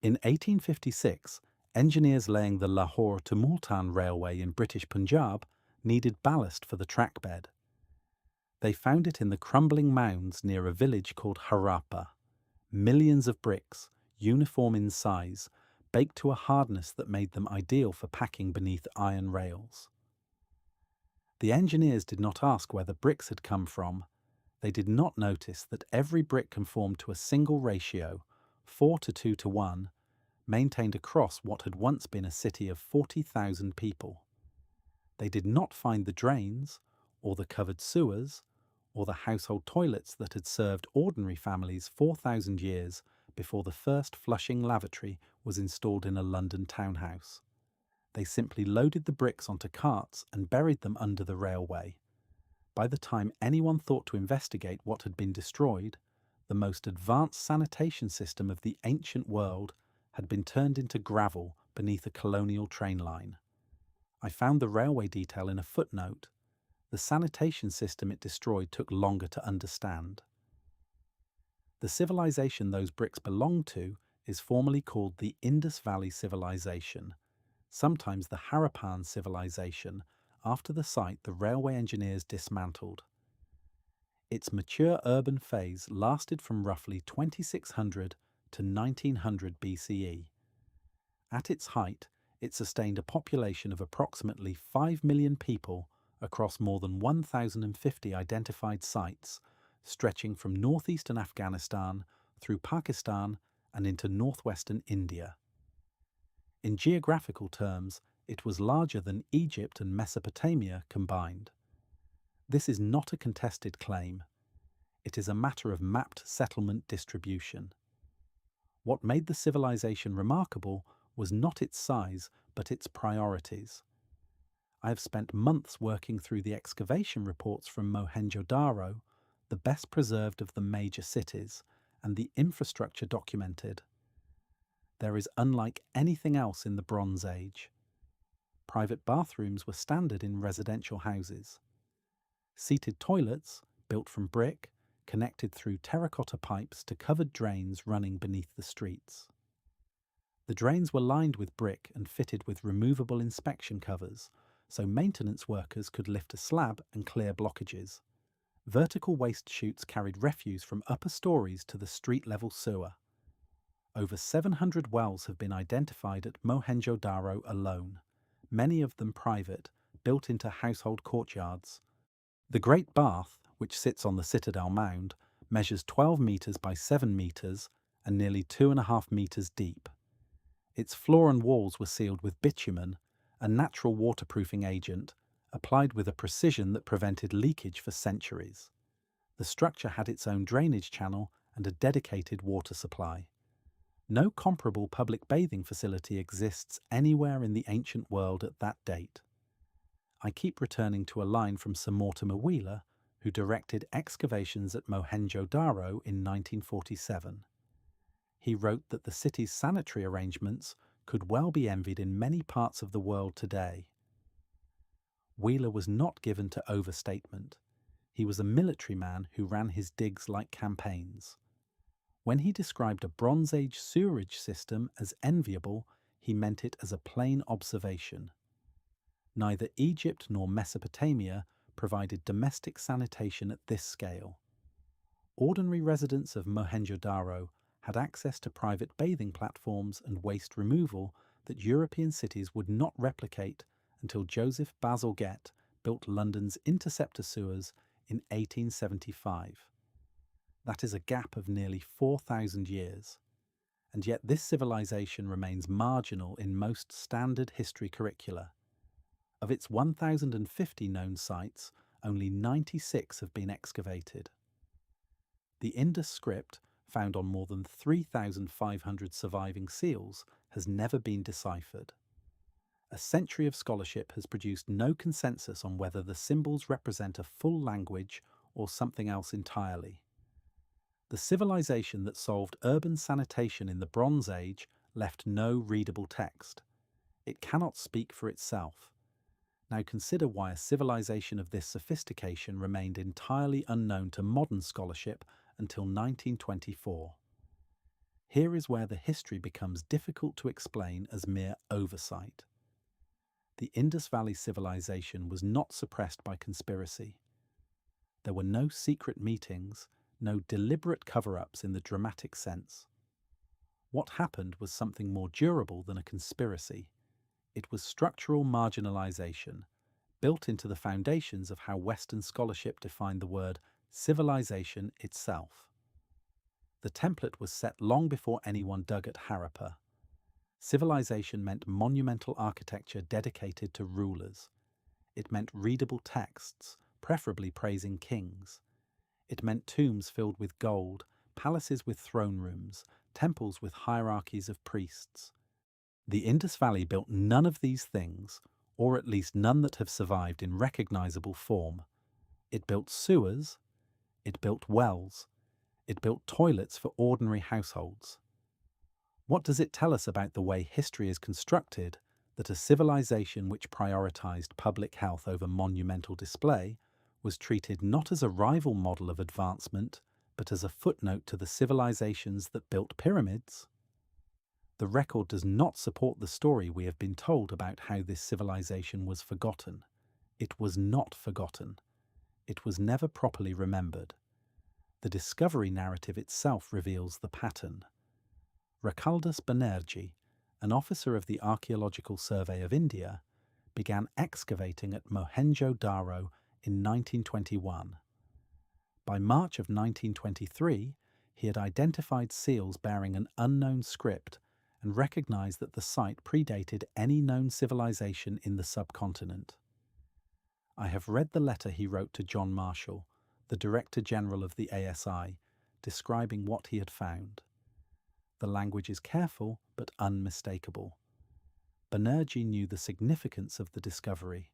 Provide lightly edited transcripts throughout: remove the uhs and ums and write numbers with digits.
In 1856, engineers laying the Lahore to Multan Railway in British Punjab needed ballast for the trackbed. They found it in the crumbling mounds near a village called Harappa. Millions of bricks, uniform in size, baked to a hardness that made them ideal for packing beneath iron rails. The engineers did not ask where the bricks had come from. They did not notice that every brick conformed to a single ratio, 4 to 2 to 1, maintained across what had once been a city of 40,000 people. They did not find the drains, or the covered sewers, or the household toilets that had served ordinary families 4,000 years before the first flushing lavatory was installed in a London townhouse. They simply loaded the bricks onto carts and buried them under the railway. By the time anyone thought to investigate what had been destroyed, the most advanced sanitation system of the ancient world had been turned into gravel beneath a colonial train line. I found the railway detail in a footnote. The sanitation system it destroyed took longer to understand. The civilization those bricks belonged to is formally called the Indus Valley civilization, sometimes the Harappan civilization, after the site the railway engineers dismantled. Its mature urban phase lasted from roughly 2600 to 1900 BCE. At its height, it sustained a population of approximately 5 million people across more than 1,050 identified sites, stretching from northeastern Afghanistan through Pakistan and into northwestern India. In geographical terms, it was larger than Egypt and Mesopotamia combined. This is not a contested claim. It is a matter of mapped settlement distribution. What made the civilization remarkable was not its size, but its priorities. I have spent months working through the excavation reports from Mohenjo-Daro, the best preserved of the major cities, and the infrastructure documented. There is unlike anything else in the Bronze Age. Private bathrooms were standard in residential houses. Seated toilets, built from brick, connected through terracotta pipes to covered drains running beneath the streets. The drains were lined with brick and fitted with removable inspection covers, so maintenance workers could lift a slab and clear blockages. Vertical waste chutes carried refuse from upper stories to the street-level sewer. Over 700 wells have been identified at Mohenjo-Daro alone, many of them private, built into household courtyards. The Great Bath, which sits on the Citadel Mound, measures 12 metres by 7 metres and nearly 2.5 metres deep. Its floor and walls were sealed with bitumen, a natural waterproofing agent, applied with a precision that prevented leakage for centuries. The structure had its own drainage channel and a dedicated water supply. No comparable public bathing facility exists anywhere in the ancient world at that date. I keep returning to a line from Sir Mortimer Wheeler, who directed excavations at Mohenjo-Daro in 1947. He wrote that the city's sanitary arrangements could well be envied in many parts of the world today. Wheeler was not given to overstatement. He was a military man who ran his digs like campaigns. When he described a Bronze Age sewerage system as enviable, he meant it as a plain observation. Neither Egypt nor Mesopotamia provided domestic sanitation at this scale. Ordinary residents of Mohenjo-Daro had access to private bathing platforms and waste removal that European cities would not replicate until Joseph Bazalgette built London's interceptor sewers in 1875. That is a gap of nearly 4,000 years. And yet this civilization remains marginal in most standard history curricula. Of its 1,050 known sites, only 96 have been excavated. The Indus script, found on more than 3,500 surviving seals, has never been deciphered. A century of scholarship has produced no consensus on whether the symbols represent a full language or something else entirely. The civilization that solved urban sanitation in the Bronze Age left no readable text. It cannot speak for itself. Now consider why a civilization of this sophistication remained entirely unknown to modern scholarship until 1924. Here is where the history becomes difficult to explain as mere oversight. The Indus Valley civilization was not suppressed by conspiracy. There were no secret meetings, no deliberate cover-ups in the dramatic sense. What happened was something more durable than a conspiracy. It was structural marginalization, built into the foundations of how Western scholarship defined the word civilization itself. The template was set long before anyone dug at Harappa. Civilization meant monumental architecture dedicated to rulers. It meant readable texts, preferably praising kings. It meant tombs filled with gold, palaces with throne rooms, temples with hierarchies of priests. The Indus Valley built none of these things, or at least none that have survived in recognizable form. It built sewers, it built wells, it built toilets for ordinary households. What does it tell us about the way history is constructed that a civilization which prioritized public health over monumental display was treated not as a rival model of advancement, but as a footnote to the civilizations that built pyramids? The record does not support the story we have been told about how this civilization was forgotten. It was not forgotten. It was never properly remembered. The discovery narrative itself reveals the pattern. Rakaldus Banerjee, an officer of the Archaeological Survey of India, began excavating at Mohenjo-Daro in 1921. By March of 1923, he had identified seals bearing an unknown script and recognized that the site predated any known civilization in the subcontinent. I have read the letter he wrote to John Marshall, the Director General of the ASI, describing what he had found. The language is careful but unmistakable. Banerjee knew the significance of the discovery.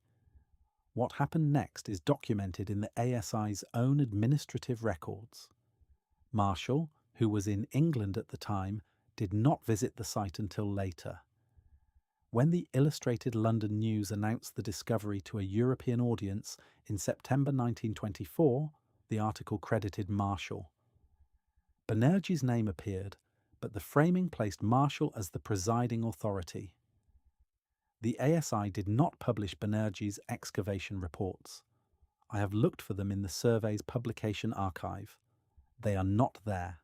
What happened next is documented in the ASI's own administrative records. Marshall, who was in England at the time, did not visit the site until later. When the Illustrated London News announced the discovery to a European audience in September 1924, the article credited Marshall. Banerjee's name appeared, but the framing placed Marshall as the presiding authority. The ASI did not publish Banerjee's excavation reports. I have looked for them in the survey's publication archive. They are not there.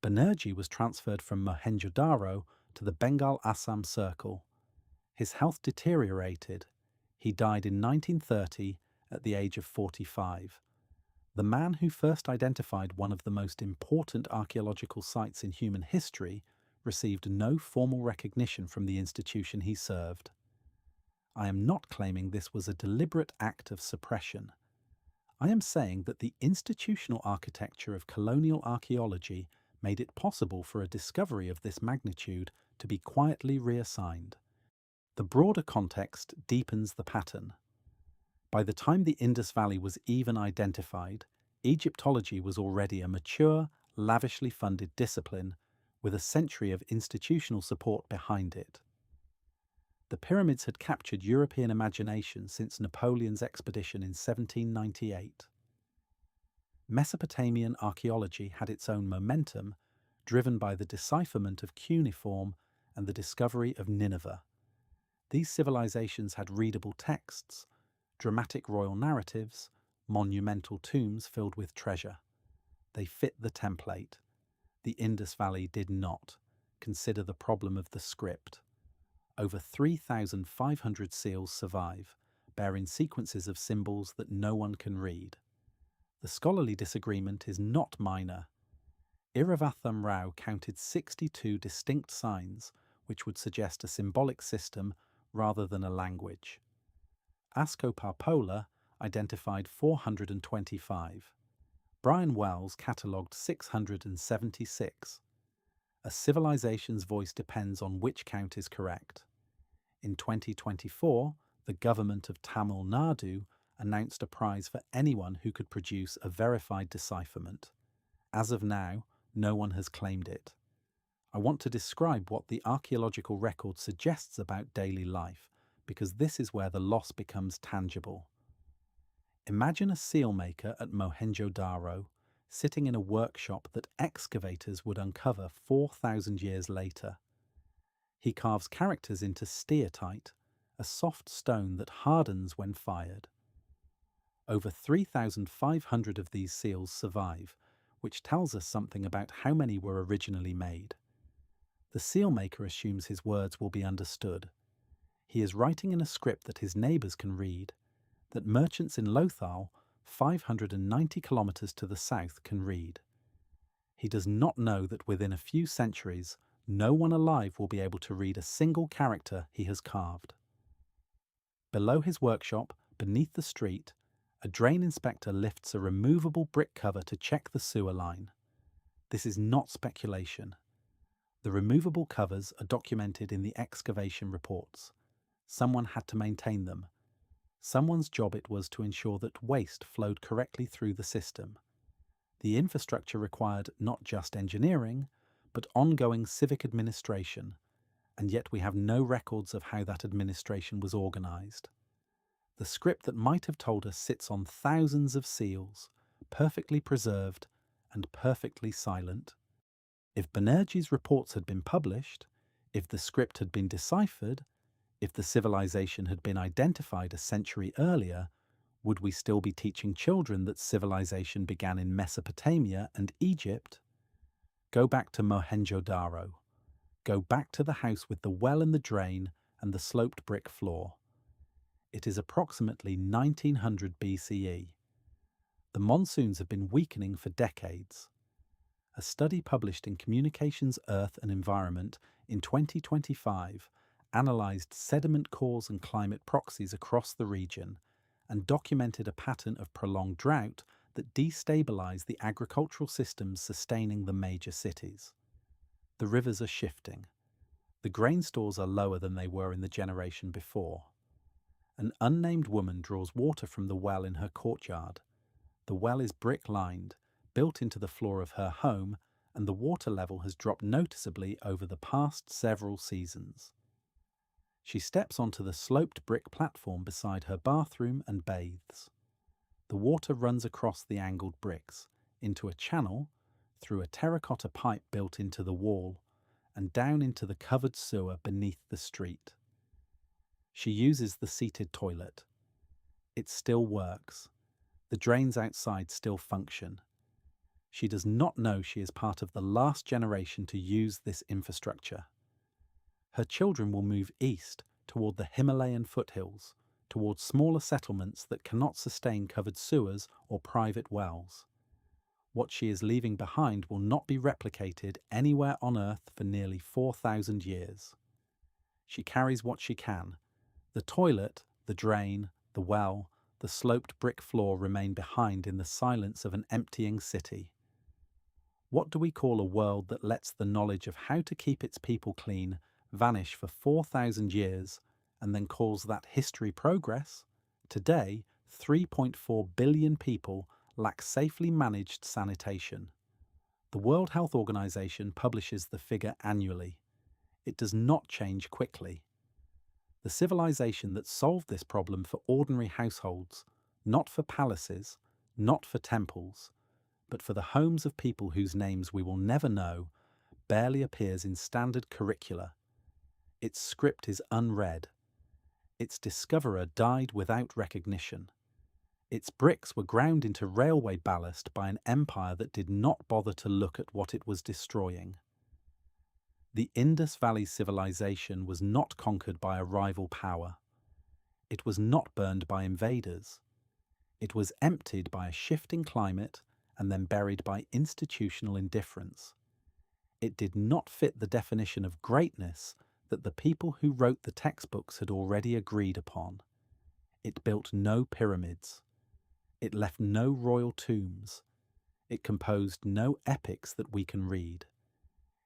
Banerjee was transferred from Mohenjo-Daro to the Bengal-Assam Circle. His health deteriorated. He died in 1930 at the age of 45. The man who first identified one of the most important archaeological sites in human history received no formal recognition from the institution he served. I am not claiming this was a deliberate act of suppression. I am saying that the institutional architecture of colonial archaeology made it possible for a discovery of this magnitude to be quietly reassigned. The broader context deepens the pattern. By the time the Indus Valley was even identified, Egyptology was already a mature, lavishly funded discipline with a century of institutional support behind it. The pyramids had captured European imagination since Napoleon's expedition in 1798. Mesopotamian archaeology had its own momentum, driven by the decipherment of cuneiform and the discovery of Nineveh. These civilizations had readable texts, dramatic royal narratives, monumental tombs filled with treasure. They fit the template. The Indus Valley did not. Consider the problem of the script. Over 3,500 seals survive, bearing sequences of symbols that no one can read. The scholarly disagreement is not minor. Iravatham Rao counted 62 distinct signs, which would suggest a symbolic system rather than a language. Asko Parpola identified 425. Brian Wells catalogued 676. A civilization's voice depends on which count is correct. In 2024, the government of Tamil Nadu announced a prize for anyone who could produce a verified decipherment. As of now, no one has claimed it. I want to describe what the archaeological record suggests about daily life, because this is where the loss becomes tangible. Imagine a seal maker at Mohenjo-Daro, sitting in a workshop that excavators would uncover 4,000 years later. He carves characters into steatite, a soft stone that hardens when fired. Over 3,500 of these seals survive, which tells us something about how many were originally made. The seal maker assumes his words will be understood. He is writing in a script that his neighbours can read, that merchants in Lothal, 590 kilometres to the south, can read. He does not know that within a few centuries, no one alive will be able to read a single character he has carved. Below his workshop, beneath the street, a drain inspector lifts a removable brick cover to check the sewer line. This is not speculation. The removable covers are documented in the excavation reports. Someone had to maintain them. Someone's job it was to ensure that waste flowed correctly through the system. The infrastructure required not just engineering, but ongoing civic administration, and yet we have no records of how that administration was organised. The script that might have told us sits on thousands of seals, perfectly preserved and perfectly silent. If Banerjee's reports had been published, if the script had been deciphered, if the civilization had been identified a century earlier, would we still be teaching children that civilization began in Mesopotamia and Egypt? Go back to Mohenjo-Daro. Go back to the house with the well and the drain and the sloped brick floor. It is approximately 1900 BCE. The monsoons have been weakening for decades. A study published in Communications, Earth and Environment in 2025 analysed sediment cores and climate proxies across the region and documented a pattern of prolonged drought that destabilised the agricultural systems sustaining the major cities. The rivers are shifting. The grain stores are lower than they were in the generation before. An unnamed woman draws water from the well in her courtyard. The well is brick-lined, built into the floor of her home, and the water level has dropped noticeably over the past several seasons. She steps onto the sloped brick platform beside her bathroom and bathes. The water runs across the angled bricks, into a channel, through a terracotta pipe built into the wall, and down into the covered sewer beneath the street. She uses the seated toilet. It still works. The drains outside still function. She does not know she is part of the last generation to use this infrastructure. Her children will move east toward the Himalayan foothills, towards smaller settlements that cannot sustain covered sewers or private wells. What she is leaving behind will not be replicated anywhere on Earth for nearly 4,000 years. She carries what she can. The toilet, the drain, the well, the sloped brick floor remain behind in the silence of an emptying city. What do we call a world that lets the knowledge of how to keep its people clean vanish for 4,000 years and then calls that history progress? Today, 3.4 billion people lack safely managed sanitation. The World Health Organization publishes the figure annually. It does not change quickly. The civilization that solved this problem for ordinary households, not for palaces, not for temples, but for the homes of people whose names we will never know, barely appears in standard curricula. Its script is unread. Its discoverer died without recognition. Its bricks were ground into railway ballast by an empire that did not bother to look at what it was destroying. The Indus Valley civilization was not conquered by a rival power. It was not burned by invaders. It was emptied by a shifting climate and then buried by institutional indifference. It did not fit the definition of greatness that the people who wrote the textbooks had already agreed upon. It built no pyramids. It left no royal tombs. It composed no epics that we can read.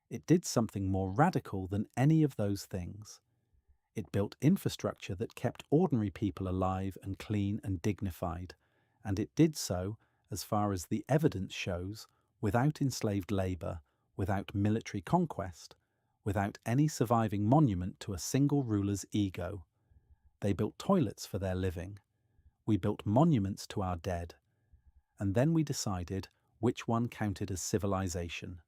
It did something more radical than any of those things. It built infrastructure that kept ordinary people alive and clean and dignified, and it did so, as far as the evidence shows, without enslaved labour, without military conquest, without any surviving monument to a single ruler's ego. They built toilets for their living. We built monuments to our dead. And then we decided, which one counted as civilization.